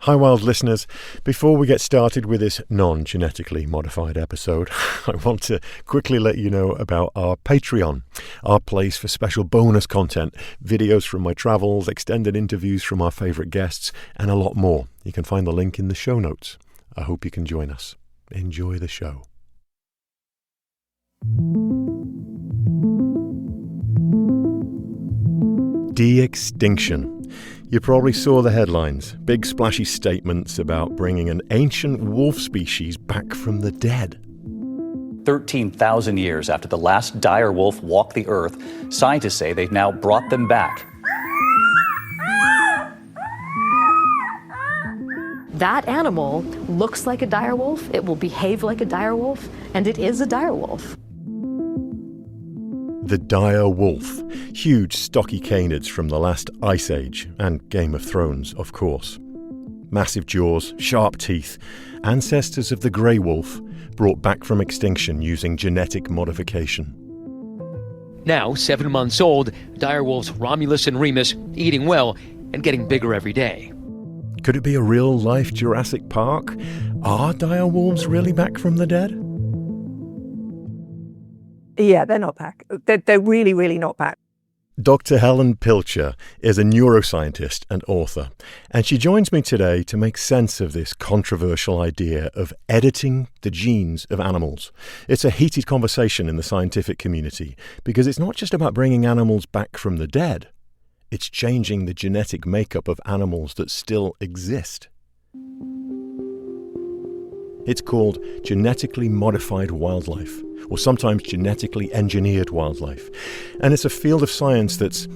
Hi wild listeners, before we get started with this non-genetically modified episode, I want to quickly let you know about our Patreon, our place for special bonus content, videos from my travels, extended interviews from our favourite guests, and a lot more. You can find the link in the show notes. I hope you can join us. Enjoy the show. De-extinction. You probably saw the headlines, big splashy statements about bringing an ancient wolf species back from the dead. 13,000 years after the last dire wolf walked the earth, scientists say they've now brought them back. That animal looks like a dire wolf, it will behave like a dire wolf, and it is a dire wolf. The dire wolf, huge stocky canids from the last Ice Age and Game of Thrones, of course. Massive jaws, sharp teeth, ancestors of the grey wolf, brought back from extinction using genetic modification. Now, 7 months old, dire wolves Romulus and Remus eating well and getting bigger every day. Could it be a real-life Jurassic Park? Are dire wolves really back from the dead? Yeah, they're not back. They're really, really not back. Dr. Helen Pilcher is a neuroscientist and author, and she joins me today to make sense of this controversial idea of editing the genes of animals. It's a heated conversation in the scientific community because it's not just about bringing animals back from the dead. It's changing the genetic makeup of animals that still exist. It's called genetically modified wildlife, or sometimes genetically engineered wildlife. And it's a field of science that's,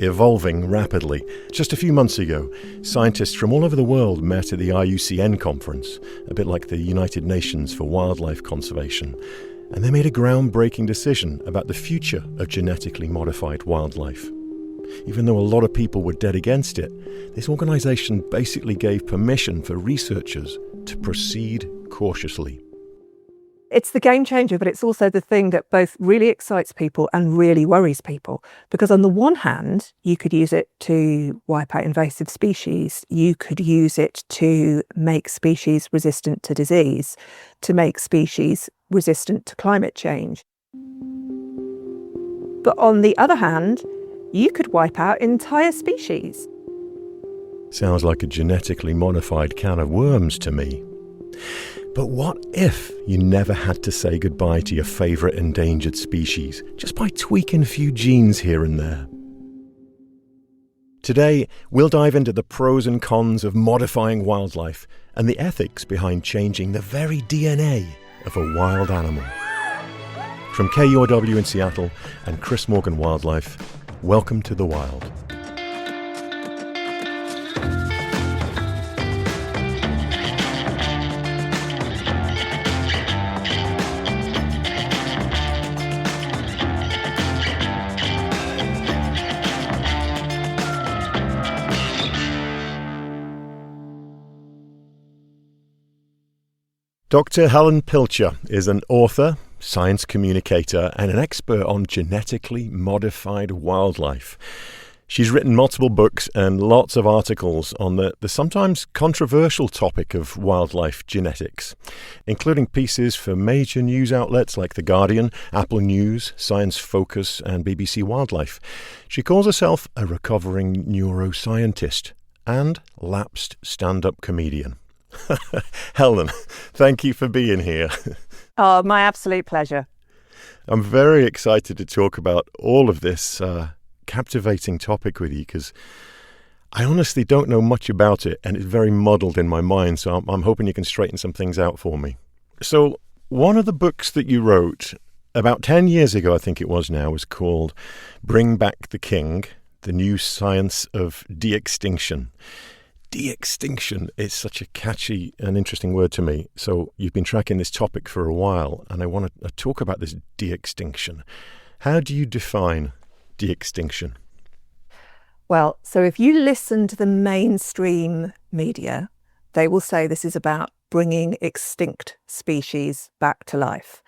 evolving rapidly. Just a few months ago, scientists from all over the world met at the IUCN conference, a bit like the United Nations for Wildlife Conservation. And they made a groundbreaking decision about the future of genetically modified wildlife. Even though a lot of people were dead against it, this organisation basically gave permission for researchers to proceed cautiously. It's the game changer, but it's also the thing that both really excites people and really worries people. Because on the one hand, you could use it to wipe out invasive species. You could use it to make species resistant to disease, to make species resistant to climate change. But on the other hand, you could wipe out entire species. Sounds like a genetically modified can of worms to me. But what if you never had to say goodbye to your favourite endangered species, just by tweaking a few genes here and there? Today, we'll dive into the pros and cons of modifying wildlife and the ethics behind changing the very DNA of a wild animal. From KUOW in Seattle and Chris Morgan Wildlife, welcome to the wild. Dr. Helen Pilcher is an author, science communicator, and an expert on genetically modified wildlife. She's written multiple books and lots of articles on the sometimes controversial topic of wildlife genetics, including pieces for major news outlets like The Guardian, Apple News, Science Focus, and BBC Wildlife. She calls herself a recovering neuroscientist and lapsed stand-up comedian. Helen, thank you for being here. Oh, my absolute pleasure. I'm very excited to talk about all of this captivating topic with you because I honestly don't know much about it and it's very muddled in my mind, so I'm hoping you can straighten some things out for me. So one of the books that you wrote about 10 years ago, I think it was now, was called Bring Back the King, The New Science of De-extinction. De-extinction is such a catchy and interesting word to me. So you've been tracking this topic for a while, and I want to talk about this de-extinction. How do you define de-extinction? Well, so if you listen to the mainstream media, they will say this is about bringing extinct species back to life.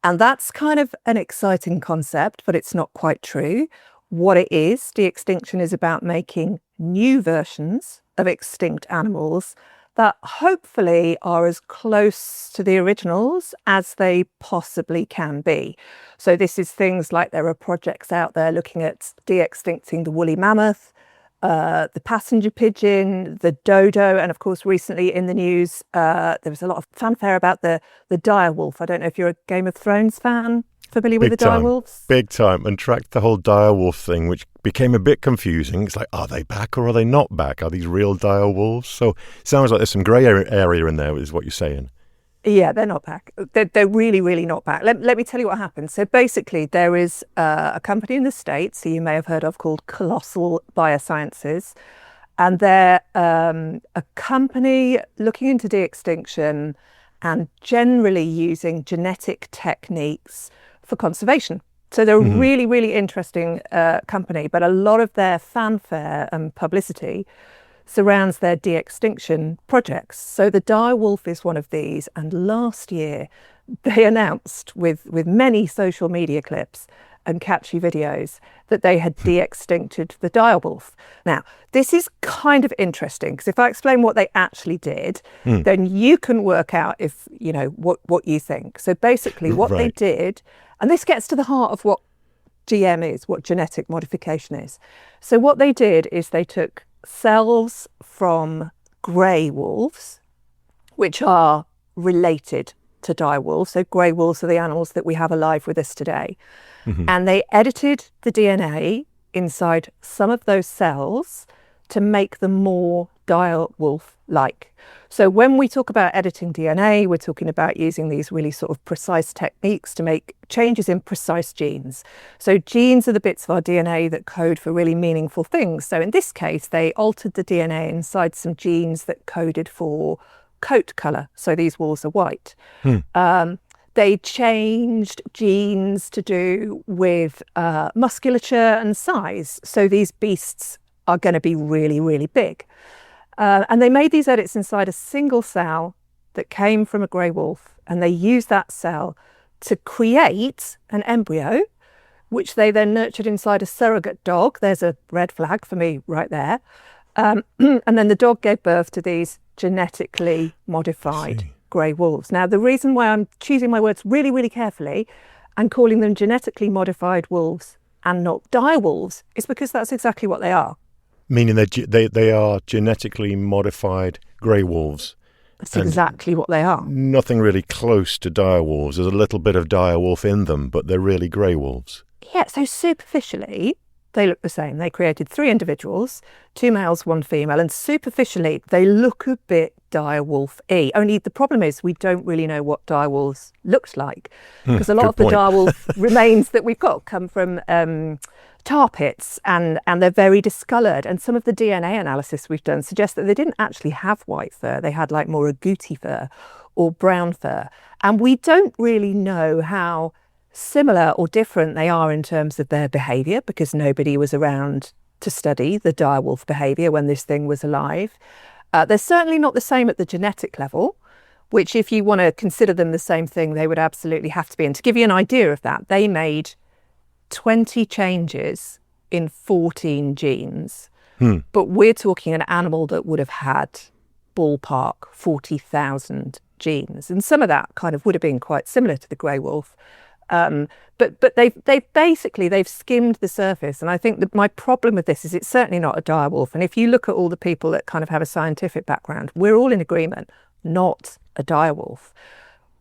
And that's kind of an exciting concept, but it's not quite true. What it is, de-extinction is about making new versions of extinct animals that hopefully are as close to the originals as they possibly can be. So this is things like there are projects out there looking at de-extincting the woolly mammoth, the passenger pigeon, the dodo, and of course recently in the news there was a lot of fanfare about the dire wolf. I don't know if you're a Game of Thrones fan, familiar with the dire wolves? Big time, and tracked the whole dire wolf thing, which became a bit confusing. It's like, are they back or are they not back? Are these real dire wolves? So it sounds like there's some grey area in there, is what you're saying. Yeah, they're not back. They're really, really not back. Let me tell you what happened. So basically, there is a company in the States who you may have heard of called Colossal Biosciences. And they're a company looking into de-extinction and generally using genetic techniques for conservation. So they're a really, really interesting company. But a lot of their fanfare and publicity surrounds their de-extinction projects. So the dire wolf is one of these. And last year, they announced with many social media clips and catchy videos that they had de-extincted the dire wolf. Now, this is kind of interesting because if I explain what they actually did, then you can work out if, you know, what you think. So basically what they did, and this gets to the heart of what GM is, what genetic modification is. So what they did is they took cells from grey wolves, which are related to dire wolves. So grey wolves are the animals that we have alive with us today. And they edited the DNA inside some of those cells to make them more dire wolf-like. So when we talk about editing DNA, we're talking about using these really sort of precise techniques to make changes in precise genes. So genes are the bits of our DNA that code for really meaningful things. So in this case, they altered the DNA inside some genes that coded for coat colour. So these wolves are white. They changed genes to do with musculature and size. So these beasts are going to be really, really big. And they made these edits inside a single cell that came from a grey wolf. And they used that cell to create an embryo, which they then nurtured inside a surrogate dog. There's a red flag for me right there. And then the dog gave birth to these genetically modified grey wolves. Now, the reason why I'm choosing my words really, really carefully and calling them genetically modified wolves and not dire wolves is because that's exactly what they are. Meaning they are genetically modified grey wolves. That's exactly what they are. Nothing really close to dire wolves. There's a little bit of dire wolf in them, but they're really grey wolves. Yeah, so superficially, they look the same. They created 3 individuals, 2 males, 1 female, and superficially, they look a bit dire wolf-y. Only the problem is we don't really know what dire wolves looked like because a lot of the dire wolf remains that we've got come from tar pits and they're very discoloured. And some of the DNA analysis we've done suggests that they didn't actually have white fur. They had like more agouti fur or brown fur. And we don't really know how similar or different they are in terms of their behaviour because nobody was around to study the dire wolf behaviour when this thing was alive. They're certainly not the same at the genetic level, which if you want to consider them the same thing, they would absolutely have to be. And to give you an idea of that, they made 20 changes in 14 genes. But we're talking an animal that would have had ballpark 40,000 genes. And some of that kind of would have been quite similar to the grey wolf. But they've skimmed the surface. And I think that my problem with this is it's certainly not a dire wolf. And if you look at all the people that kind of have a scientific background, we're all in agreement, not a dire wolf.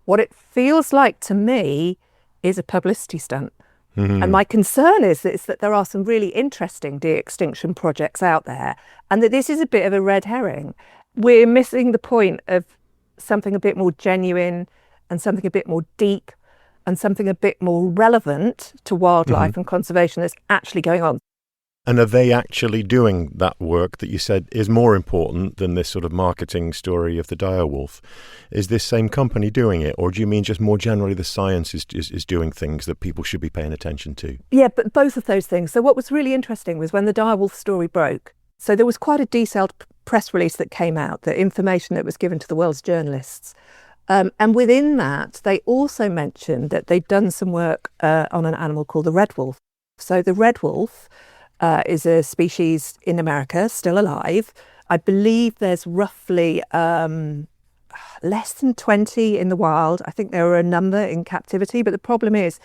What it feels like to me is a publicity stunt. And my concern is that there are some really interesting de-extinction projects out there and that this is a bit of a red herring. We're missing the point of something a bit more genuine and something a bit more deep and something a bit more relevant to wildlife and conservation that's actually going on. And are they actually doing that work that you said is more important than this sort of marketing story of the dire wolf? Is this same company doing it? Or do you mean just more generally the science is doing things that people should be paying attention to? Yeah, but both of those things. So what was really interesting was when the dire wolf story broke, so there was quite a detailed press release that came out, the information that was given to the world's journalists. And within that, they also mentioned that they'd done some work on an animal called the red wolf. So the red wolf is a species in America, still alive. I believe there's roughly less than 20 in the wild. I think there are a number in captivity, but the problem is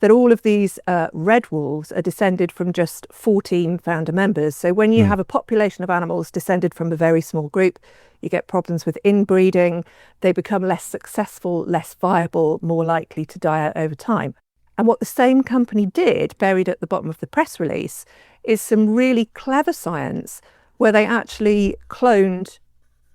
that all of these red wolves are descended from just 14 founder members. So when you have a population of animals descended from a very small group, you get problems with inbreeding. They become less successful, less viable, more likely to die out over time. And what the same company did, buried at the bottom of the press release, is some really clever science where they actually cloned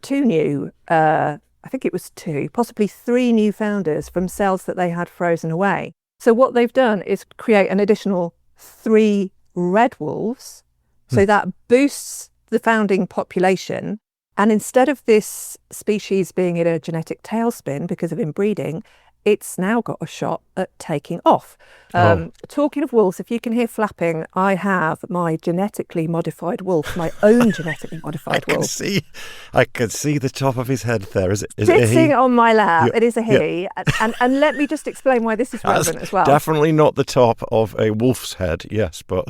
two new, I think it was two, possibly three new founders from cells that they had frozen away. So what they've done is create an additional 3 red wolves. So that boosts the founding population. And instead of this species being in a genetic tailspin because of inbreeding, it's now got a shot at taking off. Talking of wolves, if you can hear flapping, I have my genetically modified wolf, my own genetically modified wolf. I can see the top of his head there. Is it a Sitting he? on my lap. Yeah. It is a he. Yeah. And let me just explain why this is relevant as well. Definitely not the top of a wolf's head, yes, but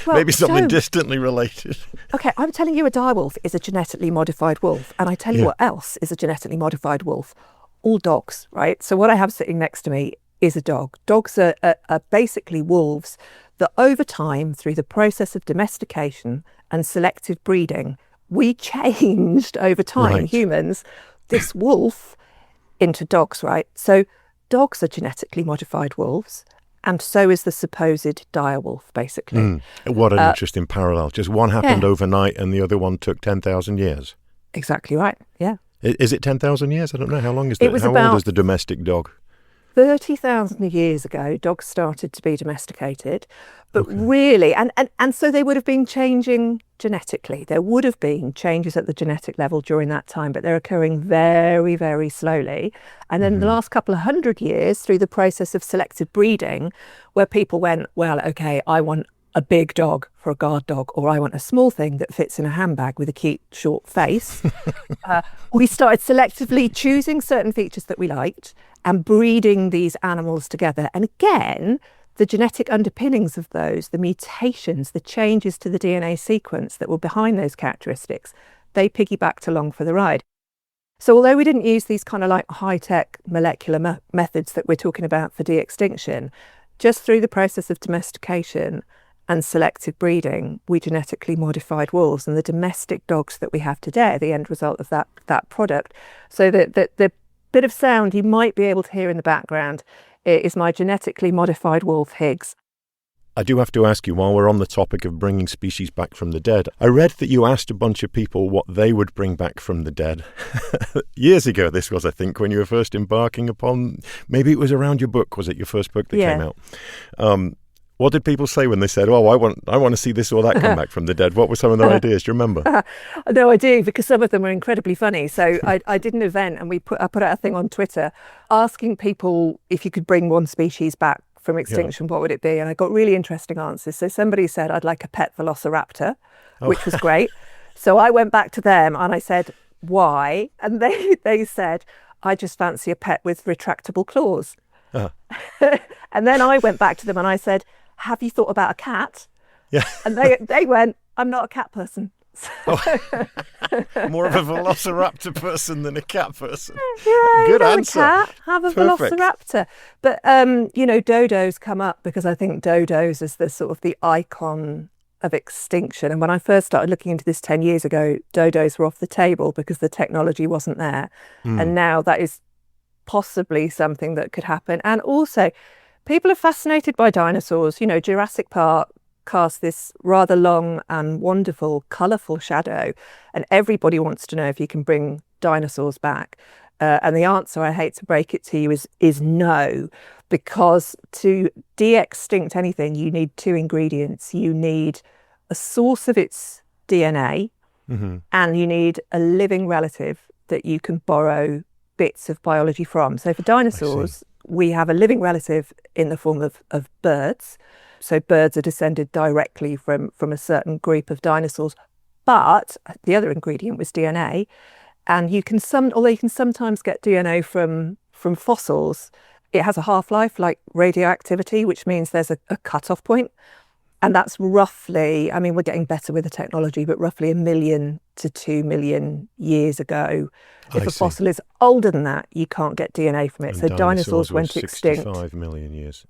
maybe something distantly related. Okay, I'm telling you a direwolf is a genetically modified wolf. And I tell you what else is a genetically modified wolf. All dogs, right? So what I have sitting next to me is a dog. Dogs are basically wolves that over time, through the process of domestication and selective breeding, we changed over time, humans, this wolf into dogs, right? So dogs are genetically modified wolves, and so is the supposed direwolf, basically. What an interesting parallel. Just one happened overnight and the other one took 10,000 years. Exactly right, yeah. Is it 10,000 years? I don't know. How long is that? How old is the domestic dog? 30,000 years ago, dogs started to be domesticated. But really, and so they would have been changing genetically. There would have been changes at the genetic level during that time, but they're occurring very, very slowly. And then the last couple of hundred years, through the process of selective breeding, where people went, well, okay, I want a big dog for a guard dog, or I want a small thing that fits in a handbag with a cute short face. We started selectively choosing certain features that we liked and breeding these animals together. And again, the genetic underpinnings of those, the mutations, the changes to the DNA sequence that were behind those characteristics, they piggybacked along for the ride. So although we didn't use these kind of like high-tech molecular methods that we're talking about for de-extinction, just through the process of domestication and selective breeding, we genetically modified wolves, and the domestic dogs that we have today are the end result of that product. So the bit of sound you might be able to hear in the background is my genetically modified wolf, Higgs. I do have to ask you, while we're on the topic of bringing species back from the dead, I read that you asked a bunch of people what they would bring back from the dead. Years ago, this was, I think, when you were first embarking upon, maybe it was around your book, was it your first book that came out? What did people say when they said, "Oh, I want to see this or that come back from the dead"? What were some of their ideas? Do you remember? No, I do, because some of them are incredibly funny. So I did an event, and I put out a thing on Twitter asking people if you could bring one species back from extinction, what would it be? And I got really interesting answers. So somebody said, I'd like a pet velociraptor, which was great. So I went back to them and I said, why? And they said, I just fancy a pet with retractable claws. And then I went back to them and I said, have you thought about a cat? Yeah. And they went, I'm not a cat person. More of a velociraptor person than a cat person. Yeah, good answer. A cat, have a Perfect. velociraptor. But dodos come up because I think dodos is the sort of the icon of extinction. And when I first started looking into this 10 years ago, dodos were off the table because the technology wasn't there. And now that is possibly something that could happen. And also, people are fascinated by dinosaurs. Jurassic Park cast this rather long and wonderful, colourful shadow, and everybody wants to know if you can bring dinosaurs back. And the answer, I hate to break it to you, is no, because to de-extinct anything, you need 2 ingredients. You need a source of its DNA, and you need a living relative that you can borrow bits of biology from. So for dinosaurs, we have a living relative in the form of birds. So birds are descended directly from a certain group of dinosaurs. But the other ingredient was DNA. And although you can sometimes get DNA from fossils, it has a half-life like radioactivity, which means there's a cut-off point. And that's roughly, I mean, we're getting better with the technology, but roughly 1 million to 2 million years ago. If a fossil is older than that, you can't get DNA from it. And so dinosaurs went extinct. 65 million years.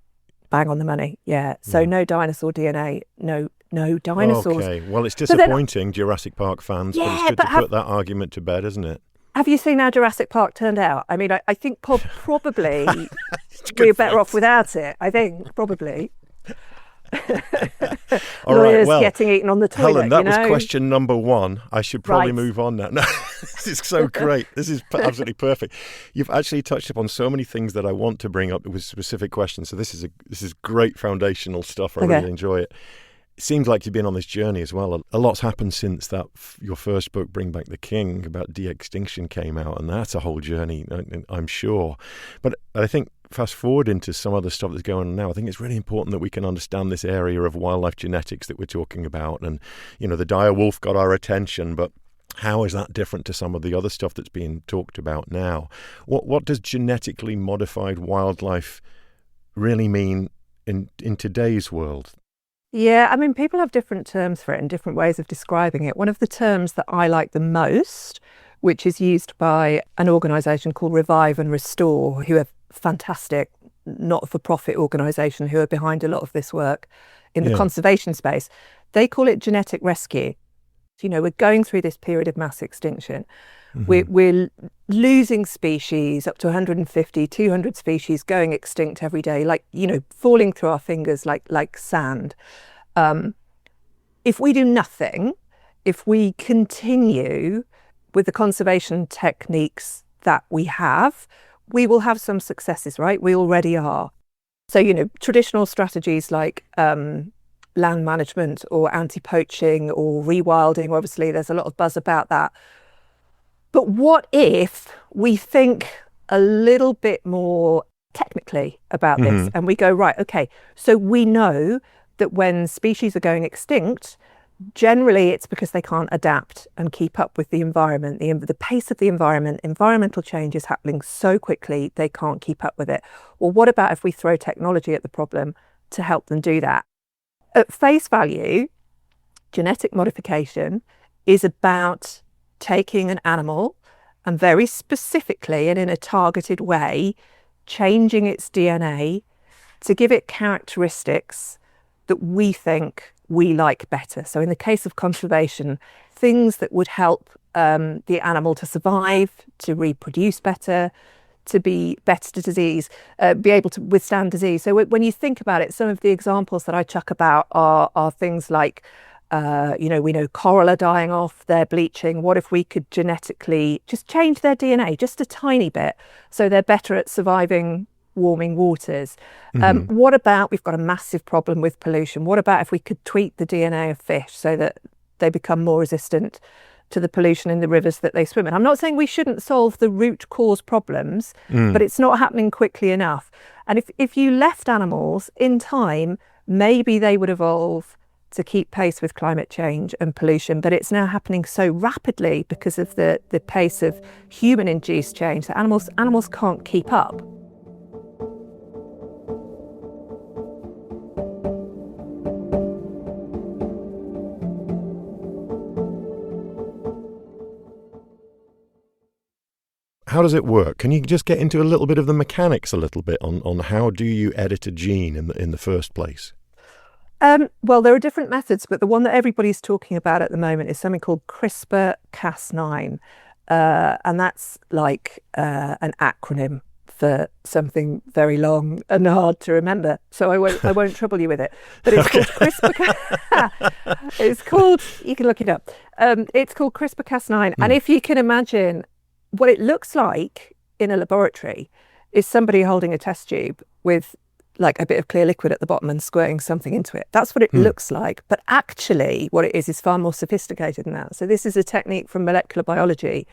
Bang on the money, yeah. So no dinosaur DNA, no dinosaurs. Okay, well, it's disappointing, Jurassic Park fans, but it's good to put that argument to bed, isn't it? Have you seen how Jurassic Park turned out? I mean, I think probably we're better off without it. I think, probably. All Lawyers right, well, getting eaten on the toilet. Helen, that was question number 1. I should probably move on now. No, this is so great. This is absolutely perfect. You've actually touched upon so many things that I want to bring up with specific questions. So this is great foundational stuff. I really enjoy it. It seems like you've been on this journey as well. A lot's happened since that your first book, Bring Back the King, about de-extinction came out, and that's a whole journey, I'm sure. But I think fast forward into some other stuff that's going on now, I think it's really important that we can understand this area of wildlife genetics that we're talking about. And, the dire wolf got our attention, but how is that different to some of the other stuff that's being talked about now? What does genetically modified wildlife really mean in today's world? Yeah, I mean, people have different terms for it and different ways of describing it. One of the terms that I like the most, which is used by an organisation called Revive and Restore, who are fantastic not-for-profit organisation who are behind a lot of this work in the conservation space, they call it genetic rescue. We're going through this period of mass extinction. We're losing species, up to 150, 200 species going extinct every day, like, falling through our fingers like sand. If we do nothing, if we continue with the conservation techniques that we have, we will have some successes, right? We already are. So, traditional strategies like land management or anti-poaching or rewilding, obviously there's a lot of buzz about that. But what if we think a little bit more technically about this and we go, right, okay, so we know that when species are going extinct, generally it's because they can't adapt and keep up with the environment, the pace of the environment. Environmental change is happening so quickly, they can't keep up with it. Well, what about if we throw technology at the problem to help them do that? At face value, genetic modification is about taking an animal and very specifically and in a targeted way, changing its DNA to give it characteristics that we think we like better. So in the case of conservation, things that would help the animal to survive, to reproduce better, to be better to disease, be able to withstand disease. So when you think about it, some of the examples that I chuck about are things like, we know coral are dying off, they're bleaching. What if we could genetically just change their DNA just a tiny bit so they're better at surviving warming waters? What about, we've got a massive problem with pollution. What about if we could tweak the DNA of fish so that they become more resistant to the pollution in the rivers that they swim in? I'm not saying we shouldn't solve the root cause problems, but it's not happening quickly enough. And if you left animals in time, maybe they would evolve to keep pace with climate change and pollution, but it's now happening so rapidly because of the pace of human-induced change that animals can't keep up. How does it work? Can you just get into a little bit of the mechanics a little bit on how do you edit a gene in the first place? Well, there are different methods, but the one that everybody's talking about at the moment is something called CRISPR-Cas9. And that's like an acronym for something very long and hard to remember. So I won't trouble you with it. But it's called CRISPR. It's called, you can look it up. It's called CRISPR-Cas9. And if you can imagine what it looks like in a laboratory is somebody holding a test tube with like a bit of clear liquid at the bottom and squirting something into it. That's what it looks like. But actually what it is far more sophisticated than that. So this is a technique from molecular biology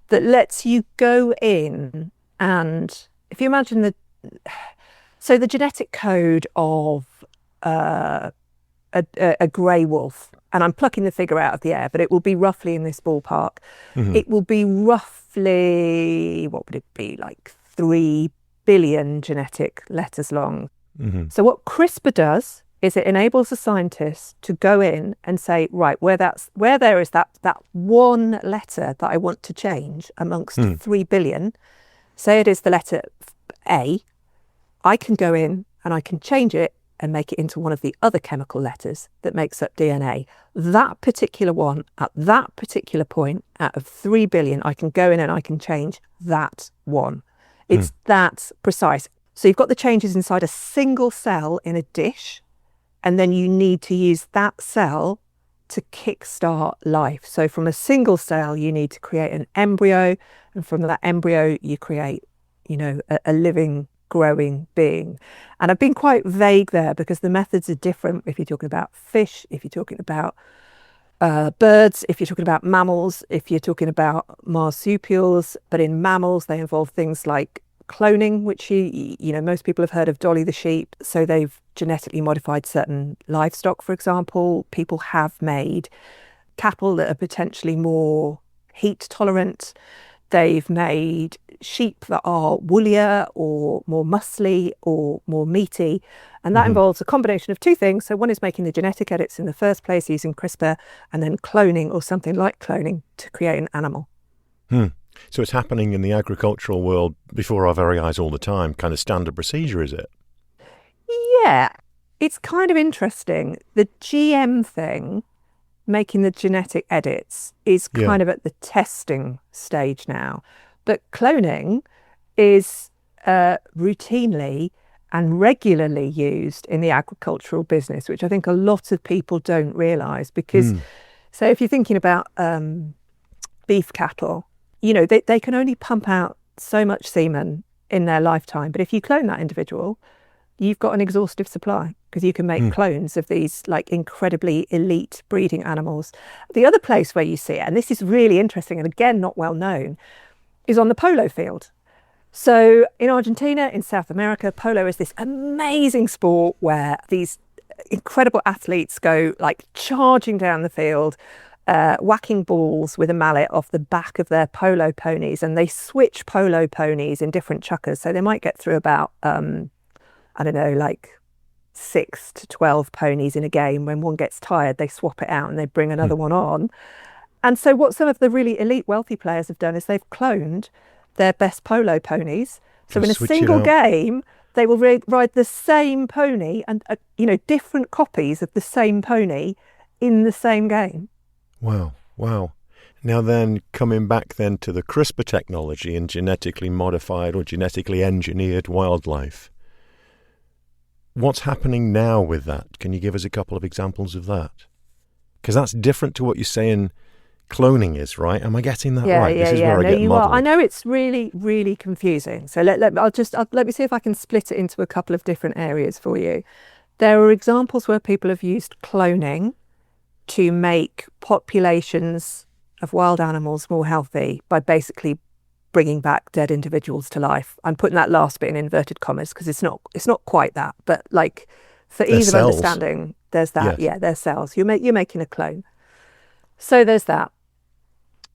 that lets you go in and if you imagine the genetic code of a grey wolf, and I'm plucking the figure out of the air, but it will be roughly in this ballpark. It will be roughly, what would it be, like 3 billion genetic letters long. So what CRISPR does is it enables the scientists to go in and say, right, where there is that one letter that I want to change amongst 3 billion, say it is the letter A, I can go in and I can change it and make it into one of the other chemical letters that makes up DNA. That particular one, at that particular point, out of 3 billion, I can go in and I can change that one. It's that precise. So you've got the changes inside a single cell in a dish, and then you need to use that cell to kickstart life. So from a single cell, you need to create an embryo, and from that embryo, you create, a living, growing being. And I've been quite vague there because the methods are different if you're talking about fish, if you're talking about birds, if you're talking about mammals, if you're talking about marsupials. But in mammals, they involve things like cloning, which most people have heard of Dolly the sheep. So they've genetically modified certain livestock, for example. People have made cattle that are potentially more heat tolerant. They've made sheep that are woollier or more muscly or more meaty. And that involves a combination of two things. So one is making the genetic edits in the first place using CRISPR, and then cloning or something like cloning to create an animal. So it's happening in the agricultural world before our very eyes all the time, kind of standard procedure, is it? Yeah, it's kind of interesting. The GM thing, making the genetic edits, is kind of at the testing stage now. But cloning is routinely and regularly used in the agricultural business, which I think a lot of people don't realise. Because, so if you're thinking about beef cattle, they can only pump out so much semen in their lifetime. But if you clone that individual, you've got an exhaustive supply, because you can make clones of these like incredibly elite breeding animals. The other place where you see it, and this is really interesting and again not well known, is on the polo field. So in Argentina, in South America, polo is this amazing sport where these incredible athletes go like charging down the field, whacking balls with a mallet off the back of their polo ponies, and they switch polo ponies in different chukkers. So they might get through about, 6 to 12 ponies in a game. When one gets tired, they swap it out and they bring another one on. And so what some of the really elite wealthy players have done is they've cloned their best polo ponies. So in a single game, they will ride the same pony and, different copies of the same pony in the same game. Wow. Now then, coming back then to the CRISPR technology and genetically modified or genetically engineered wildlife, what's happening now with that? Can you give us a couple of examples of that? Because that's different to what you're saying cloning is, right? Am I getting that right? This is where I get muddled. I know it's really, really confusing. So let me see if I can split it into a couple of different areas for you. There are examples where people have used cloning to make populations of wild animals more healthy by basically bringing back dead individuals to life. I'm putting that last bit in inverted commas because it's not quite that, but like for ease of understanding, there's that. Yes. Yeah, they're cells. You're making a clone. So there's that.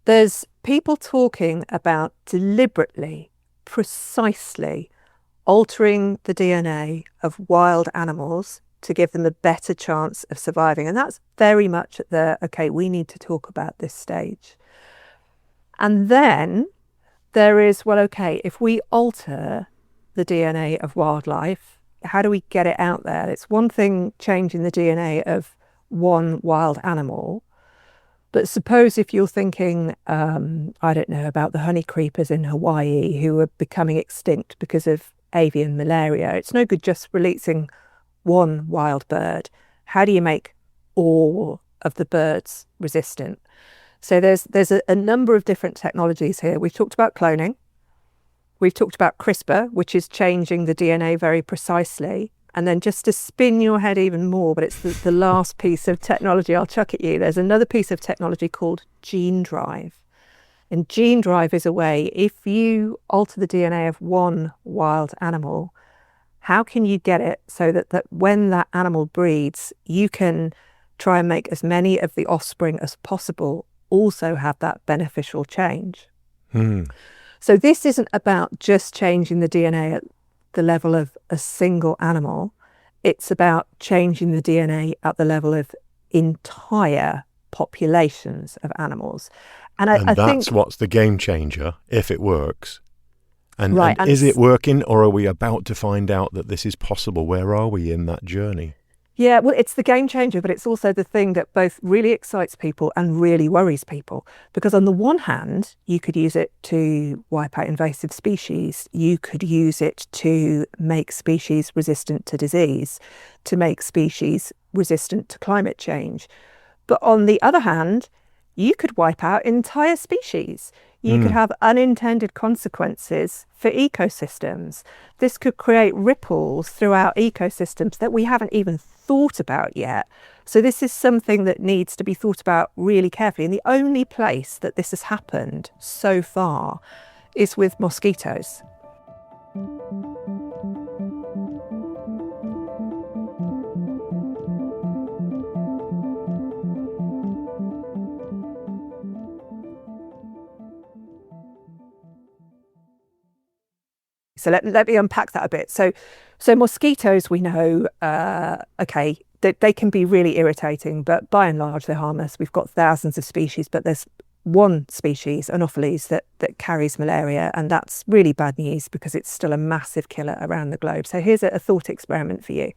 There's people talking about deliberately, precisely altering the DNA of wild animals to give them a better chance of surviving. And that's very much at the, okay, we need to talk about this stage. And then there is, well, okay, if we alter the DNA of wildlife, how do we get it out there? It's one thing changing the DNA of one wild animal, but suppose if you're thinking, about the honey creepers in Hawaii who are becoming extinct because of avian malaria, it's no good just releasing one wild bird. How do you make all of the birds resistant? So there's a number of different technologies here. We've talked about cloning. We've talked about CRISPR, which is changing the DNA very precisely. And then just to spin your head even more, but it's the last piece of technology I'll chuck at you, there's another piece of technology called gene drive. And gene drive is a way, if you alter the DNA of one wild animal, how can you get it so that when that animal breeds, you can try and make as many of the offspring as possible also have that beneficial change? So this isn't about just changing the DNA at the level of a single animal. It's about changing the DNA at the level of entire populations of animals. And I that's think what's the game changer, if it works. And, Right, and is it working, or are we about to find out that this is possible? Where are we in that journey? Yeah, well, it's the game changer, but it's also the thing that both really excites people and really worries people. Because on the one hand, you could use it to wipe out invasive species. You could use it to make species resistant to disease, to make species resistant to climate change. But on the other hand, you could wipe out entire species. You could have unintended consequences for ecosystems. This could create ripples throughout ecosystems that we haven't even thought about yet. So this is something that needs to be thought about really carefully. And the only place that this has happened so far is with mosquitoes. So let me unpack that a bit. So mosquitoes, we know, they can be really irritating, but by and large, they're harmless. We've got thousands of species, but there's one species, Anopheles, that carries malaria, and that's really bad news because it's still a massive killer around the globe. So here's a thought experiment for you.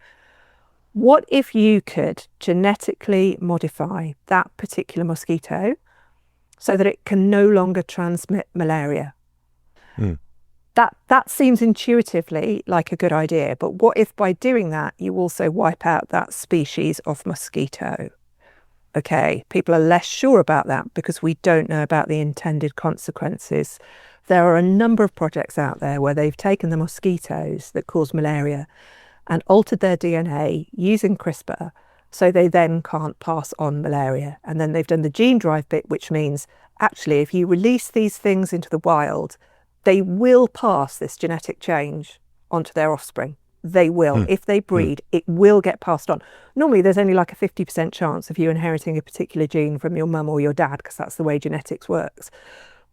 What if you could genetically modify that particular mosquito so that it can no longer transmit malaria? That seems intuitively like a good idea, but what if by doing that you also wipe out that species of mosquito? Okay, people are less sure about that because we don't know about the intended consequences. There are a number of projects out there where they've taken the mosquitoes that cause malaria and altered their DNA using CRISPR so they then can't pass on malaria. And then they've done the gene drive bit, which means actually if you release these things into the wild, they will pass this genetic change onto their offspring. They will. If they breed, it will get passed on. Normally, there's only like a 50% chance of you inheriting a particular gene from your mum or your dad, because that's the way genetics works.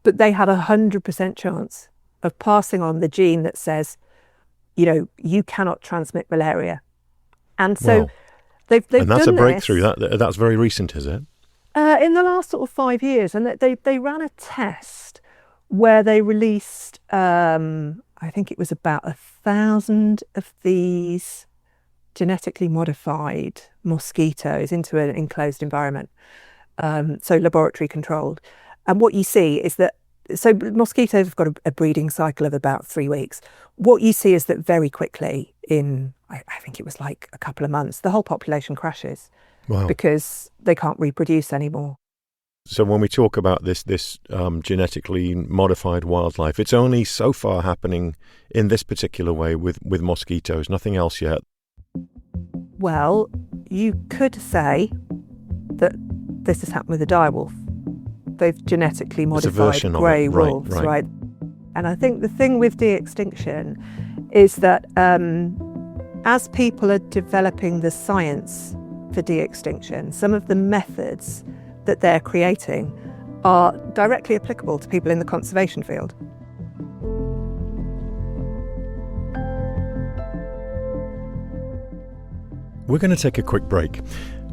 But they have 100% chance of passing on the gene that says, you cannot transmit malaria. And so they've and that's done a breakthrough. This, That's very recent, is it? in the last sort of 5 years. And they ran a test where they released, I think it was about 1,000 of these genetically modified mosquitoes into an enclosed environment, so laboratory controlled. And what you see is that, so mosquitoes have got a breeding cycle of about 3 weeks. What you see is that very quickly, in I think it was like a couple of months, the whole population crashes because they can't reproduce anymore. So when we talk about this genetically modified wildlife, it's only so far happening in this particular way with mosquitoes, nothing else yet. Well, you could say that this has happened with a direwolf. They've genetically modified grey wolves, right? And I think the thing with de-extinction is that as people are developing the science for de-extinction, some of the methods that they're creating are directly applicable to people in the conservation field. We're going to take a quick break.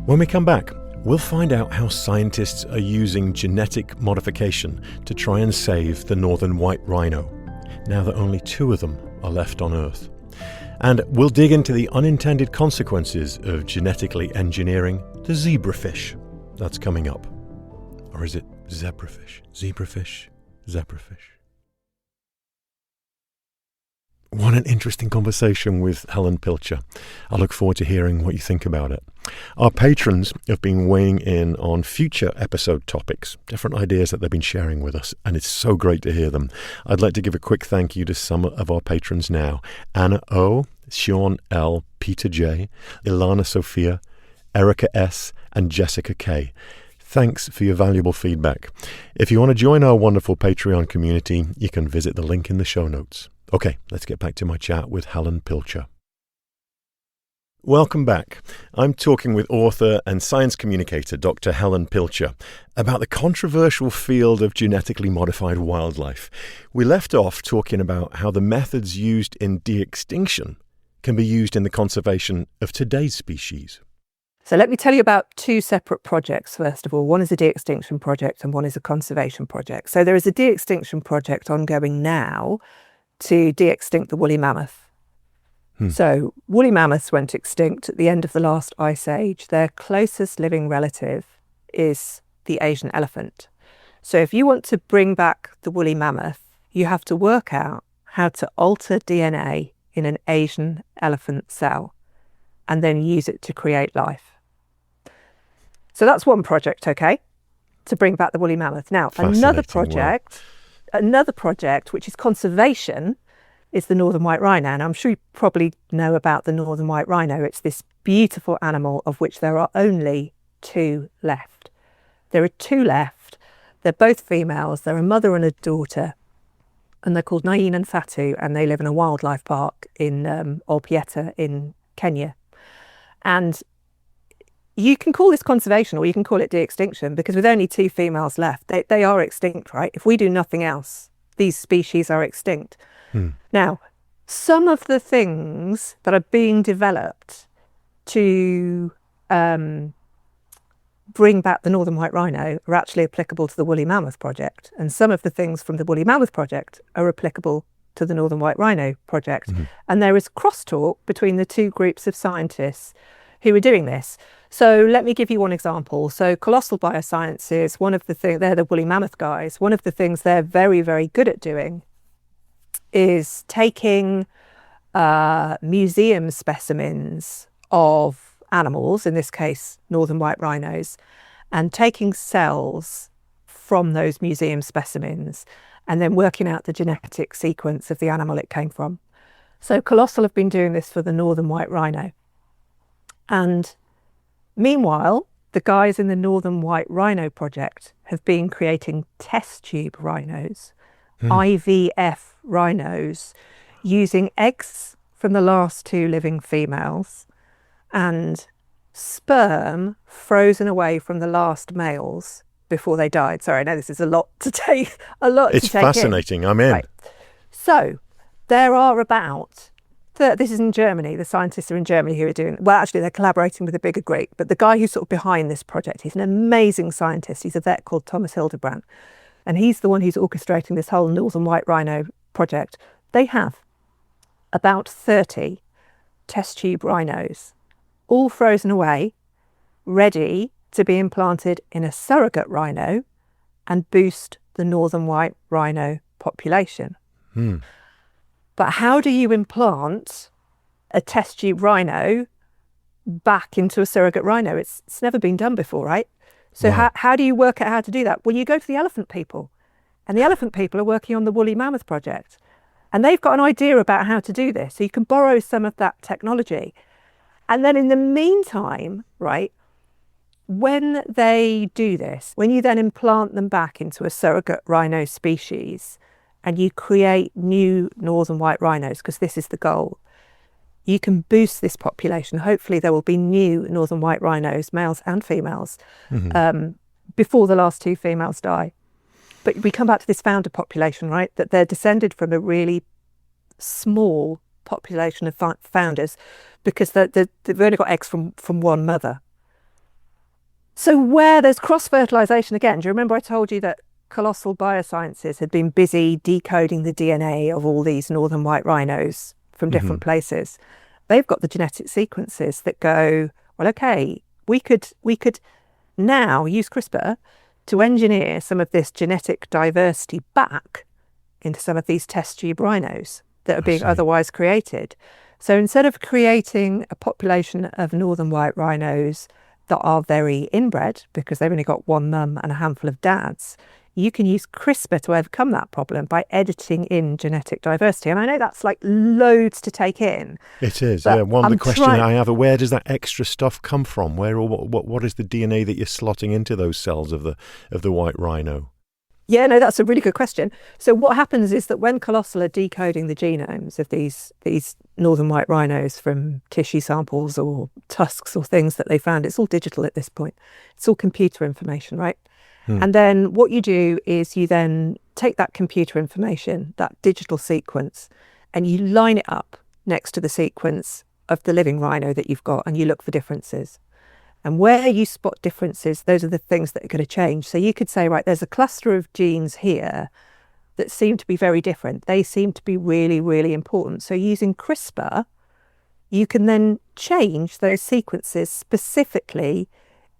When we come back, we'll find out how scientists are using genetic modification to try and save the northern white rhino, now that only 2 of them are left on Earth. And we'll dig into the unintended consequences of genetically engineering the zebrafish. That's coming up. Or is it zebrafish? Zebrafish? Zebrafish? What an interesting conversation with Helen Pilcher. I look forward to hearing what you think about it. Our patrons have been weighing in on future episode topics, different ideas that they've been sharing with us, and it's so great to hear them. I'd like to give a quick thank you to some of our patrons now. Anna O., Sean L., Peter J., Ilana Sophia, Erica S., and Jessica K. Thanks for your valuable feedback. If you want to join our wonderful Patreon community, you can visit the link in the show notes. Okay, let's get back to my chat with Helen Pilcher. Welcome back. I'm talking with author and science communicator Dr. Helen Pilcher about the controversial field of genetically modified wildlife. We left off talking about how the methods used in de-extinction can be used in the conservation of today's species? So let me tell you about two separate projects, first of all. One is a de-extinction project and one is a conservation project. So there is a de-extinction project ongoing now to de-extinct the woolly mammoth. So woolly mammoths went extinct at the end of the last ice age. Their closest living relative is the Asian elephant. So if you want to bring back the woolly mammoth, you have to work out how to alter DNA in an Asian elephant cell and then use it to create life. So that's one project, okay, to bring back the woolly mammoth. Now, another project, which is conservation, is the northern white rhino. And I'm sure you probably know about the northern white rhino. It's this beautiful animal of which there are only two left. There are two left. They're both females. They're a mother and a daughter. And they're called Nain and Fatu, and they live in a wildlife park in Olpieta in Kenya. And you can call this conservation or you can call it de-extinction, because with only two females left, they are extinct, right? If we do nothing else, these species are extinct. Now, some of the things that are being developed to bring back the northern white rhino are actually applicable to the woolly mammoth project. And some of the things from the woolly mammoth project are applicable to the northern white rhino project. And there is crosstalk between the two groups of scientists who are doing this. So let me give you one example. So Colossal Biosciences, one of the things, they're the woolly mammoth guys, one of the things they're very, very good at doing is taking museum specimens of animals, in this case northern white rhinos, and taking cells from those museum specimens and then working out the genetic sequence of the animal it came from. So Colossal have been doing this for the northern white rhino. And meanwhile, the guys in the northern white rhino project have been creating test tube rhinos, IVF rhinos, using eggs from the last two living females and sperm frozen away from the last males before they died. Sorry, I know this is a lot to take. It's fascinating. I'm in. Right. So there are about, this is in Germany, the scientists are in Germany who are doing, well, actually they're collaborating with a bigger group, but the guy who's sort of behind this project, he's an amazing scientist. He's a vet called Thomas Hildebrandt, and he's the one who's orchestrating this whole northern white rhino project. They have about 30 test tube rhinos, all frozen away, ready to be implanted in a surrogate rhino and boost the northern white rhino population. But how do you implant a test tube rhino back into a surrogate rhino? It's never been done before, right? So how do you work out how to do that? Well, you go to the elephant people, and the elephant people are working on the woolly mammoth project, and they've got an idea about how to do this. So you can borrow some of that technology. And then in the meantime, right, when they do this, when you then implant them back into a surrogate rhino species and you create new northern white rhinos, because this is the goal, you can boost this population. Hopefully there will be new northern white rhinos, males and females, before the last two females die. But we come back to this founder population, right, that they're descended from a really small population of founders because they've only got eggs from one mother. So where there's cross-fertilisation again, do you remember I told you that Colossal Biosciences had been busy decoding the DNA of all these northern white rhinos from different places? They've got the genetic sequences that go, well, okay, we could now use CRISPR to engineer some of this genetic diversity back into some of these test tube rhinos that are being otherwise created. So instead of creating a population of northern white rhinos that are very inbred because they've only got one mum and a handful of dads, you can use CRISPR to overcome that problem by editing in genetic diversity. And I know that's like loads to take in. It is, yeah. One of the questions I have are, where does that extra stuff come from? Where or what is the DNA that you're slotting into those cells of the white rhino? Yeah, no, that's a really good question. So what happens is that when Colossal are decoding the genomes of these northern white rhinos from tissue samples or tusks or things that they found, it's all digital at this point. It's all computer information, right? And then what you do is you then take that computer information, that digital sequence, and you line it up next to the sequence of the living rhino that you've got and you look for differences. And where you spot differences, those are the things that are going to change. So you could say, right, there's a cluster of genes here that seem to be very different. They seem to be really, really important. So using CRISPR, you can then change those sequences specifically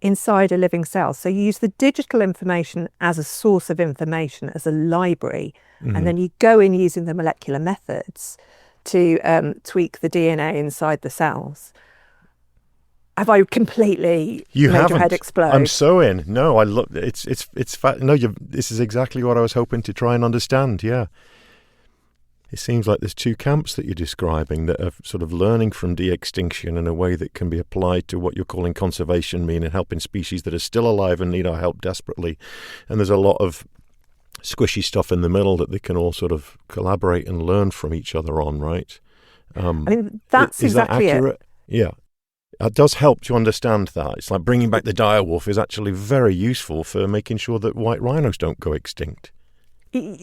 inside a living cell. So you use the digital information as a source of information, as a library, and then you go in using the molecular methods to tweak the DNA inside the cells. Have I completely made your head explode? I'm so in. No, I love it's no. This is exactly what I was hoping to try and understand. Yeah, it seems like there's two camps that you're describing that are sort of learning from de-extinction in a way that can be applied to what you're calling conservation, meaning helping species that are still alive and need our help desperately. And there's a lot of squishy stuff in the middle that they can all sort of collaborate and learn from each other on. Right? I mean, that's exactly that accurate? it. Yeah. It does help to understand that. It's like bringing back the direwolf is actually very useful for making sure that white rhinos don't go extinct.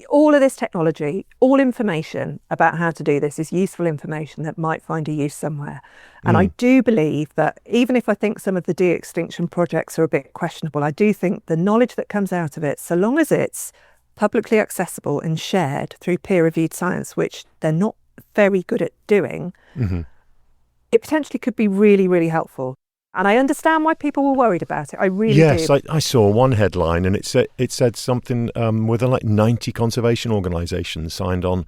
All of this technology, all information about how to do this is useful information that might find a use somewhere. And I do believe that even if I think some of the de-extinction projects are a bit questionable, I do think the knowledge that comes out of it, so long as it's publicly accessible and shared through peer-reviewed science, which they're not very good at doing, it potentially could be really, really helpful. And I understand why people were worried about it. I really do. Yes, I saw one headline and it said something with like 90 conservation organisations signed on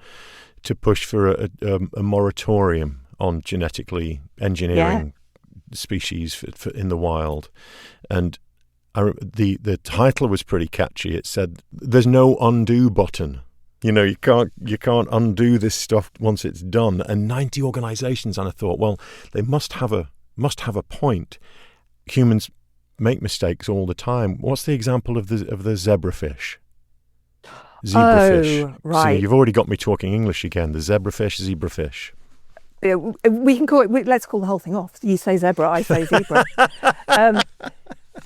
to push for a moratorium on genetically engineering species in the wild. And the title was pretty catchy. It said, "There's no undo button." You know, you can't undo this stuff once it's done. And 90 organisations, and I thought, well, they must have a point. Humans make mistakes all the time. What's the example of the zebrafish? Zebrafish. Oh, right. See, you've already got me talking English again. The zebrafish. Yeah, we can call it. Let's call the whole thing off. You say zebra, I say zebra.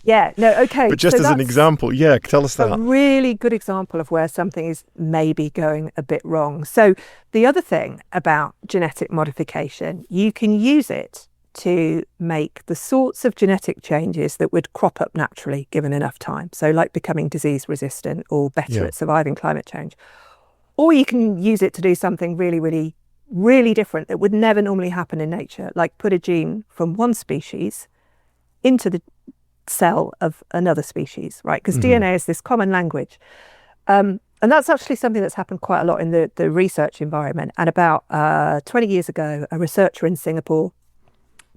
Yeah, no, okay. But just as an example, tell us that. A really good example of where something is maybe going a bit wrong. So the other thing about genetic modification, you can use it to make the sorts of genetic changes that would crop up naturally given enough time. So like becoming disease resistant or better at surviving climate change. Or you can use it to do something really, really, really different that would never normally happen in nature, like put a gene from one species into the cell of another species, right? Because DNA is this common language. And that's actually something that's happened quite a lot in the research environment. And about 20 years ago, a researcher in Singapore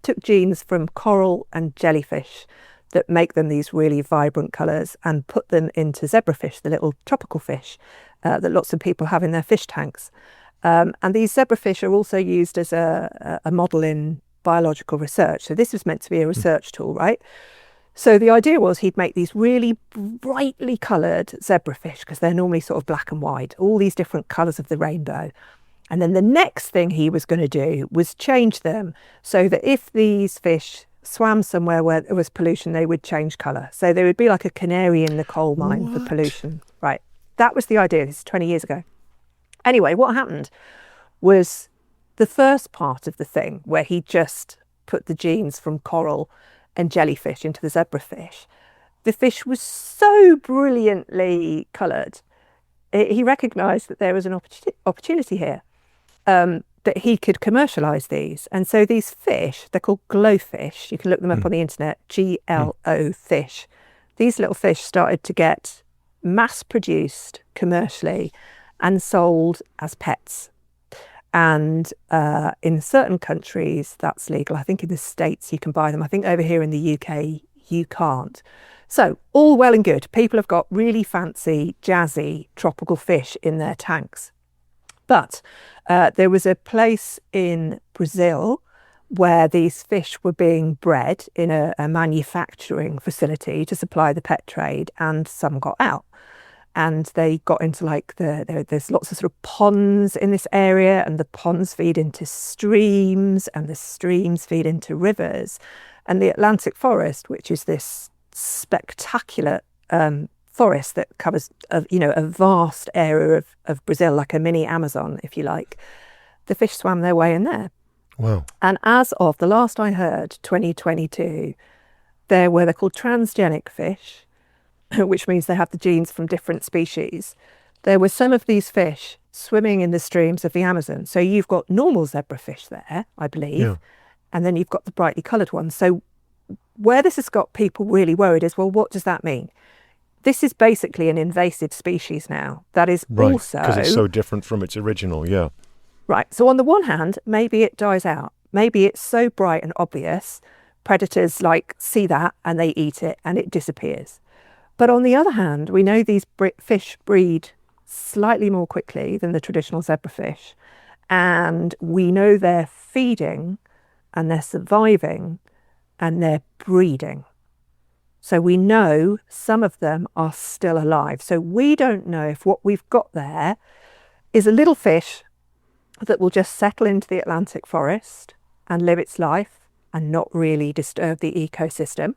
took genes from coral and jellyfish that make them these really vibrant colours and put them into zebrafish, the little tropical fish that lots of people have in their fish tanks. And these zebrafish are also used as a model in biological research. So this was meant to be a research tool, right? So the idea was he'd make these really brightly coloured zebrafish, because they're normally sort of black and white, all these different colours of the rainbow. And then the next thing he was going to do was change them so that if these fish swam somewhere where there was pollution, they would change colour. So they would be like a canary in the coal mine for pollution. Right. That was the idea. This is 20 years ago. Anyway, what happened was the first part of the thing where he just put the genes from coral and jellyfish into the zebrafish. The fish was so brilliantly coloured. He recognised that there was an opportunity here, that he could commercialise these. And so these fish, they're called glowfish. You can look them up on the internet, GLO fish. These little fish started to get mass-produced commercially and sold as pets. And in certain countries, that's legal. I think in the States you can buy them. I think over here in the UK, you can't. So all well and good. People have got really fancy, jazzy, tropical fish in their tanks. But there was a place in Brazil where these fish were being bred in a manufacturing facility to supply the pet trade, and some got out. And they got into there's lots of sort of ponds in this area, and the ponds feed into streams, and the streams feed into rivers. And the Atlantic forest, which is this spectacular forest that covers a vast area of Brazil, like a mini Amazon, if you like, the fish swam their way in there Wow. And as of the last I heard, 2022, they're called transgenic fish, which means they have the genes from different species. There were some of these fish swimming in the streams of the Amazon. So you've got normal zebrafish there, I believe, Yeah. and then you've got the brightly coloured ones. So where this has got people really worried is, well, what does that mean? This is basically an invasive species now. That is Right. also... Because it's so different from its original, yeah. Right. So on the one hand, maybe it dies out. Maybe it's so bright and obvious, predators see that and they eat it and it disappears. But on the other hand, we know these fish breed slightly more quickly than the traditional zebrafish. And we know they're feeding and they're surviving and they're breeding. So we know some of them are still alive. So we don't know if what we've got there is a little fish that will just settle into the Atlantic forest and live its life and not really disturb the ecosystem.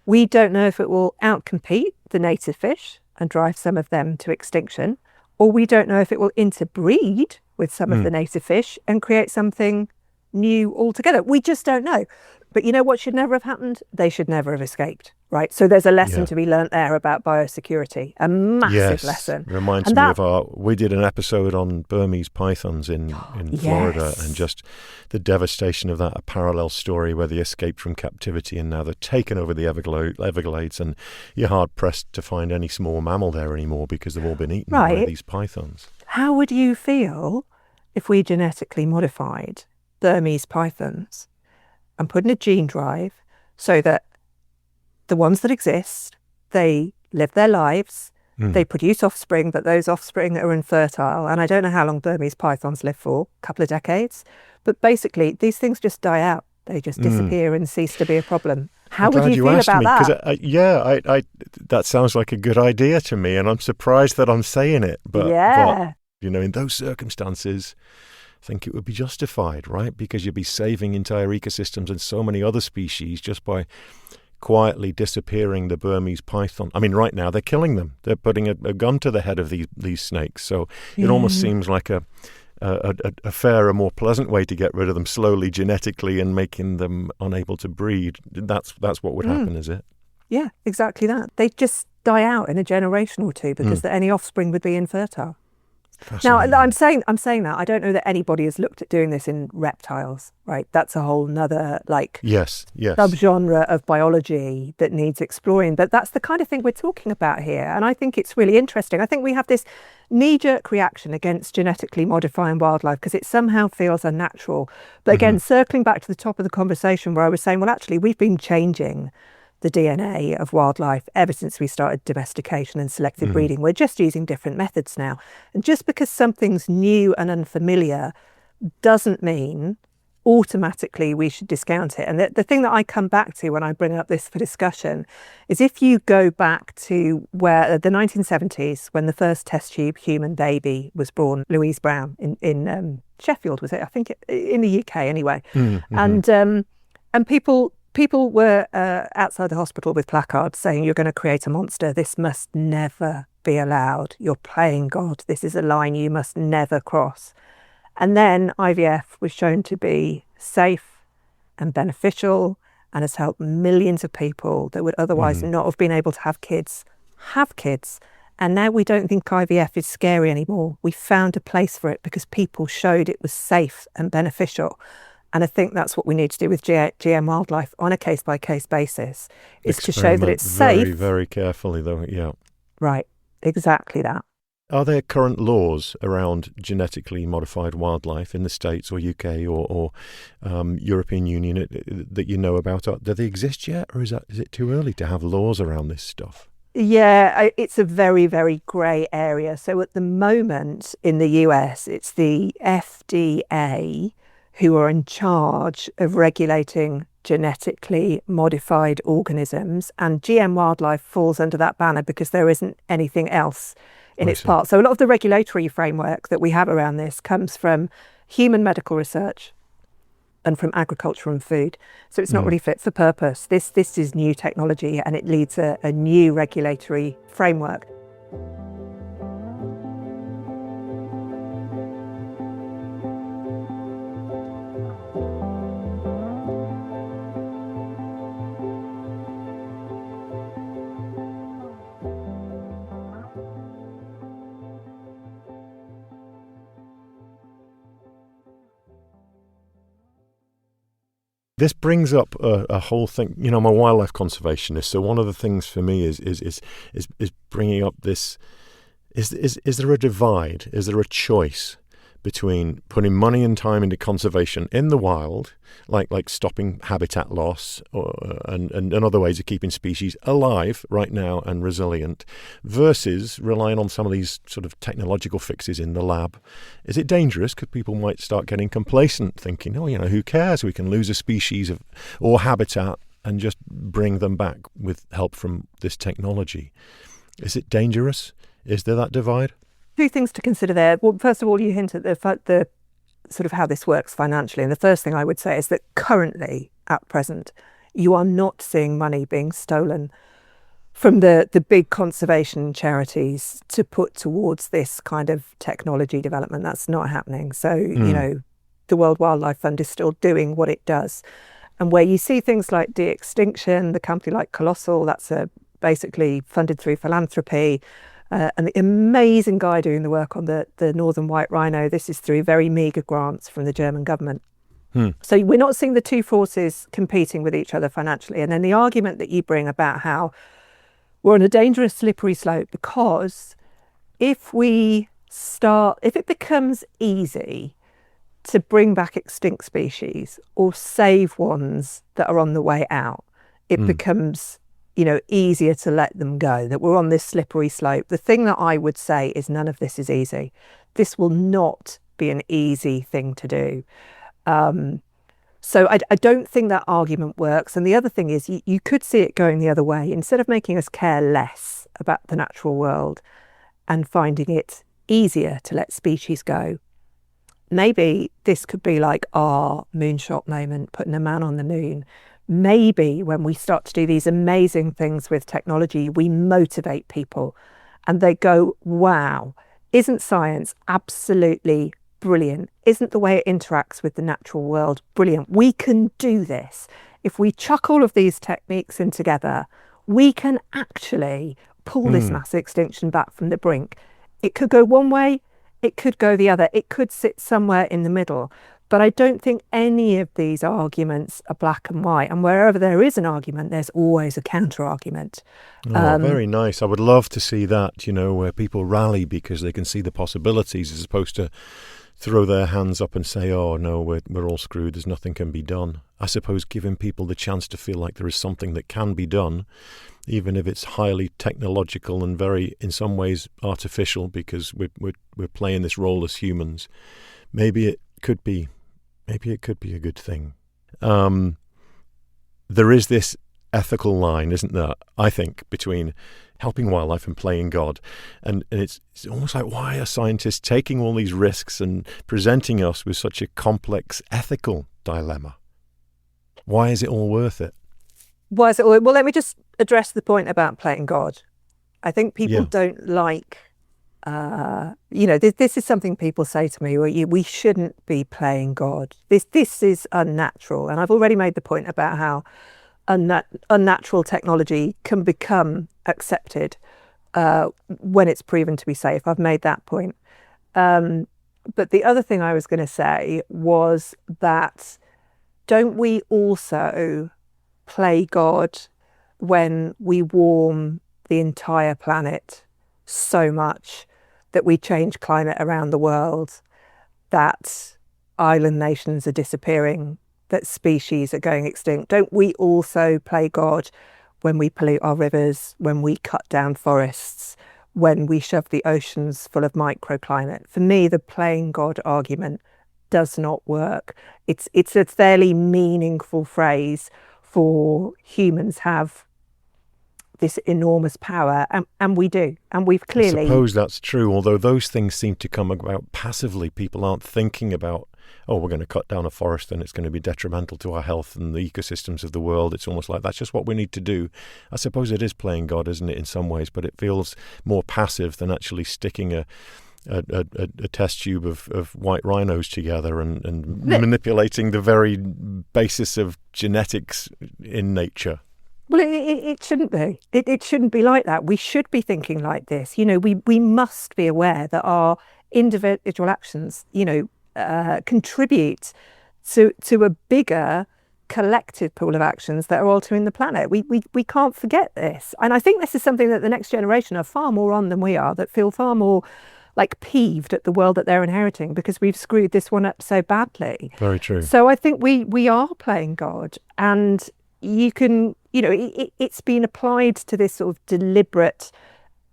We don't know if it will outcompete the native fish and drive some of them to extinction, or we don't know if it will interbreed with some of the native fish and create something new altogether. We just don't know. But you know what should never have happened? They should never have escaped, right? So there's a lesson to be learnt there about biosecurity, a massive lesson. Reminds me of we did an episode on Burmese pythons in Florida, and just the devastation of that, a parallel story where they escaped from captivity and now they're taken over the Everglades, and you're hard-pressed to find any small mammal there anymore because they've all been eaten by these pythons. How would you feel if we genetically modified Burmese pythons and put in a gene drive so that the ones that exist, they live their lives, they produce offspring, but those offspring are infertile. And I don't know how long Burmese pythons live for, a couple of decades. But basically, these things just die out. They just disappear and cease to be a problem. How would you feel about that? I that sounds like a good idea to me, and I'm surprised that I'm saying it. But in those circumstances, I think it would be justified, right? Because you'd be saving entire ecosystems and so many other species just by quietly disappearing the Burmese python. I mean, right now they're killing them. They're putting a gun to the head of these snakes. So it almost seems like a fairer, more pleasant way to get rid of them slowly, genetically, and making them unable to breed. That's what would happen, is it? Yeah, exactly that. They just die out in a generation or two because any offspring would be infertile. Now, I'm saying that I don't know that anybody has looked at doing this in reptiles, right? That's a whole nother subgenre of biology that needs exploring. But that's the kind of thing we're talking about here, and I think it's really interesting. I think we have this knee-jerk reaction against genetically modifying wildlife because it somehow feels unnatural. But again, circling back to the top of the conversation where I was saying, well, actually, we've been changing the DNA of wildlife ever since we started domestication and selective breeding. We're just using different methods now. And just because something's new and unfamiliar doesn't mean automatically we should discount it. And the thing that I come back to when I bring up this for discussion is if you go back to where the 1970s, when the first test tube human baby was born, Louise Brown in Sheffield, was it? I think in the UK anyway. And people were outside the hospital with placards saying, you're going to create a monster. This must never be allowed. You're playing God. This is a line you must never cross. And then IVF was shown to be safe and beneficial and has helped millions of people that would otherwise not have been able to have kids. And now we don't think IVF is scary anymore. We found a place for it because people showed it was safe and beneficial. And I think that's what we need to do with GM wildlife on a case-by-case basis, is to show that it's safe. Very, very carefully, though, yeah. Right, exactly that. Are there current laws around genetically modified wildlife in the States or UK or European Union that you know about? Do they exist yet, or is it too early to have laws around this stuff? Yeah, it's a very, very grey area. So at the moment in the US, it's the FDA who are in charge of regulating genetically modified organisms, and GM wildlife falls under that banner because there isn't anything else in its part. So a lot of the regulatory framework that we have around this comes from human medical research and from agriculture and food. So it's not really fit for purpose. This is new technology, and it leads a new regulatory framework. This brings up a whole thing. You know, I'm a wildlife conservationist, so one of the things for me is bringing up this. Is there a divide? Is there a choice between putting money and time into conservation in the wild, like stopping habitat loss and other ways of keeping species alive right now and resilient, versus relying on some of these sort of technological fixes in the lab? Is it dangerous? Because people might start getting complacent, thinking, oh, you know, who cares? We can lose a species or habitat and just bring them back with help from this technology. Is it dangerous? Is there that divide? Two things to consider there. Well, first of all, you hint at the sort of how this works financially. And the first thing I would say is that currently, at present, you are not seeing money being stolen from the big conservation charities to put towards this kind of technology development. That's not happening. So, you know, the World Wildlife Fund is still doing what it does. And where you see things like De-extinction, the company like Colossal, that's basically funded through philanthropy. And the amazing guy doing the work on the northern white rhino, this is through very meagre grants from the German government. So we're not seeing the two forces competing with each other financially. And then the argument that you bring about how we're on a dangerous slippery slope, because if it becomes easy to bring back extinct species or save ones that are on the way out, it becomes, you know, easier to let them go, that we're on this slippery slope. The thing that I would say is none of this is easy. This will not be an easy thing to do. So I don't think that argument works. And the other thing is you could see it going the other way. Instead of making us care less about the natural world and finding it easier to let species go, maybe this could be like our moonshot moment, putting a man on the moon. Maybe when we start to do these amazing things with technology, we motivate people and they go, wow, isn't science absolutely brilliant? Isn't the way it interacts with the natural world brilliant? We can do this. If we chuck all of these techniques in together, we can actually pull this mass extinction back from the brink. It could go one way, it could go the other, it could sit somewhere in the middle. But I don't think any of these arguments are black and white. And wherever there is an argument, there's always a counter-argument. Very nice. I would love to see that, you know, where people rally because they can see the possibilities as opposed to throw their hands up and say, oh, no, we're all screwed, there's nothing can be done. I suppose giving people the chance to feel like there is something that can be done, even if it's highly technological and very, in some ways, artificial, because we're playing this role as humans. Maybe it could be a good thing. There is this ethical line, isn't there, I think, between helping wildlife and playing God. And it's almost like, why are scientists taking all these risks and presenting us with such a complex ethical dilemma? Why is it all worth it? Why is it all? Well, let me just address the point about playing God. I think people don't like... this is something people say to me, we shouldn't be playing God. This is unnatural. And I've already made the point about how unnatural technology can become accepted when it's proven to be safe. I've made that point. But the other thing I was going to say was that don't we also play God when we warm the entire planet so much that we change climate around the world, that island nations are disappearing, that species are going extinct? Don't we also play God when we pollute our rivers, when we cut down forests, when we shove the oceans full of microclimate? For me, the playing God argument does not work. It's a fairly meaningful phrase for humans have this enormous power, and we do, and we've clearly... I suppose that's true, although those things seem to come about passively. People aren't thinking about, oh, we're going to cut down a forest and it's going to be detrimental to our health and the ecosystems of the world. It's almost like that's just what we need to do. I suppose it is playing God, isn't it, in some ways, but it feels more passive than actually sticking a test tube of white rhinos together and manipulating the very basis of genetics in nature. Well, it shouldn't be. It shouldn't be like that. We should be thinking like this. You know, we must be aware that our individual actions, contribute to a bigger collective pool of actions that are altering the planet. We can't forget this. And I think this is something that the next generation are far more on than we are, that feel far more like peeved at the world that they're inheriting because we've screwed this one up so badly. Very true. So I think we are playing God, and you can, it's been applied to this sort of deliberate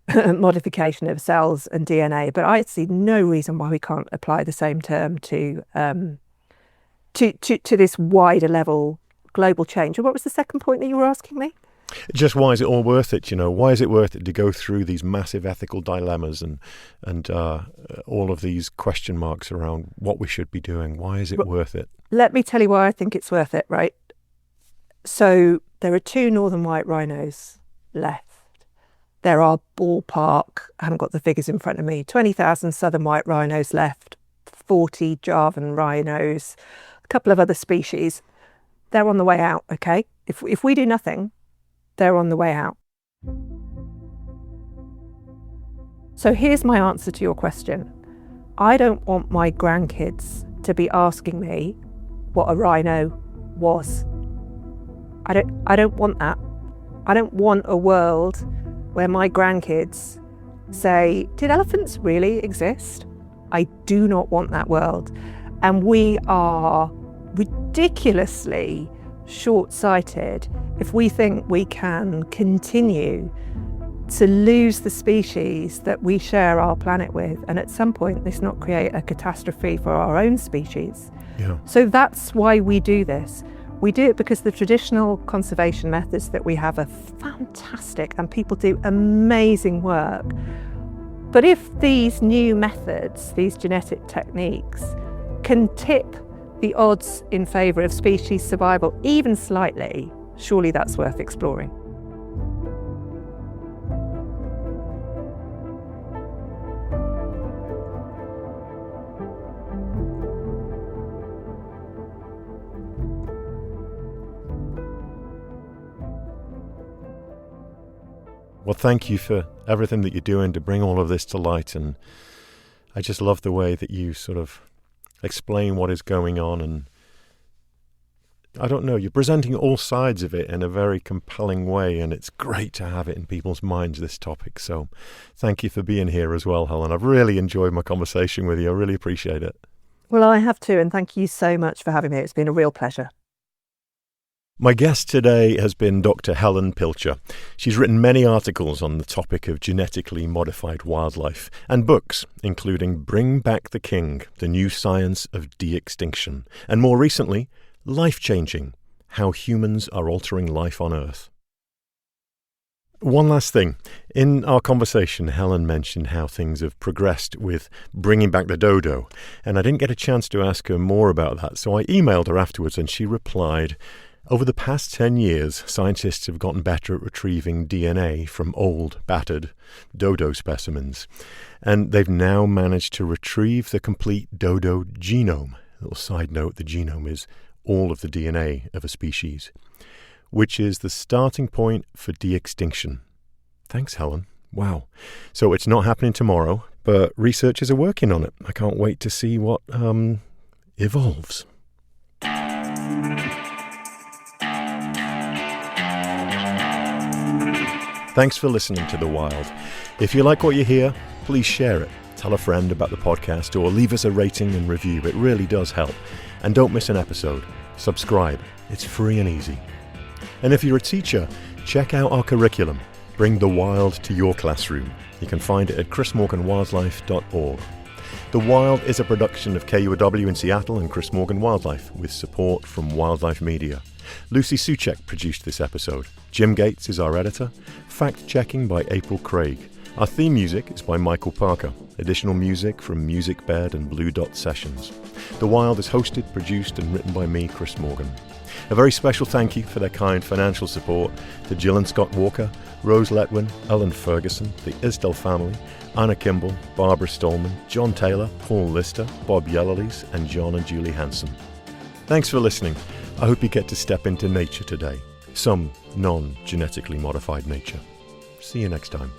modification of cells and DNA, but I see no reason why we can't apply the same term to this wider level global change. And what was the second point that you were asking me? Just why is it all worth it? Why is it worth it to go through these massive ethical dilemmas and all of these question marks around what we should be doing? Why is it worth it? Let me tell you why I think it's worth it, right? So there are 2 northern white rhinos left. There are ballpark, I haven't got the figures in front of me, 20,000 southern white rhinos left, 40 Javan rhinos, a couple of other species. They're on the way out, okay? If we do nothing, they're on the way out. So here's my answer to your question. I don't want my grandkids to be asking me what a rhino was. I don't want that. I don't want a world where my grandkids say, did elephants really exist? I do not want that world. And we are ridiculously short-sighted if we think we can continue to lose the species that we share our planet with, and at some point this not create a catastrophe for our own species. Yeah. So that's why we do this. We do it because the traditional conservation methods that we have are fantastic and people do amazing work. But if these new methods, these genetic techniques, can tip the odds in favour of species survival even slightly, surely that's worth exploring. Well, thank you for everything that you're doing to bring all of this to light. And I just love the way that you sort of explain what is going on. And I don't know, you're presenting all sides of it in a very compelling way. And it's great to have it in people's minds, this topic. So thank you for being here as well, Helen. I've really enjoyed my conversation with you. I really appreciate it. Well, I have too. And thank you so much for having me. It's been a real pleasure. My guest today has been Dr. Helen Pilcher. She's written many articles on the topic of genetically modified wildlife and books, including Bring Back the King, The New Science of De-extinction, and more recently, Life-Changing, How Humans Are Altering Life on Earth. One last thing. In our conversation, Helen mentioned how things have progressed with bringing back the dodo, and I didn't get a chance to ask her more about that, so I emailed her afterwards and she replied, over the past 10 years, scientists have gotten better at retrieving DNA from old, battered dodo specimens, and they've now managed to retrieve the complete dodo genome. A little side note, the genome is all of the DNA of a species, which is the starting point for de-extinction. Thanks, Helen. Wow. So it's not happening tomorrow, but researchers are working on it. I can't wait to see what evolves. Thanks for listening to The Wild. If you like what you hear, please share it. Tell a friend about the podcast or leave us a rating and review. It really does help. And don't miss an episode. Subscribe. It's free and easy. And if you're a teacher, check out our curriculum. Bring the wild to your classroom. You can find it at chrismorganwildlife.org. The Wild is a production of KUOW in Seattle and Chris Morgan Wildlife with support from Wildlife Media. Lucy Soucek produced this episode. Jim Gates is our editor. Fact-checking by Apryle Craig. Our theme music is by Michael Parker. Additional music from Music Bed and Blue Dot Sessions. The Wild is hosted, produced and written by me, Chris Morgan. A very special thank you for their kind financial support to Jill and Scott Walker, Rose Letwin, Ellen Ferguson, the Isdell family, Anna Kimball, Barbara Stallman, John Taylor, Paul Lister, Bob Yellerlees and John and Julie Hanson. Thanks for listening. I hope you get to step into nature today. Some non-genetically modified nature. See you next time.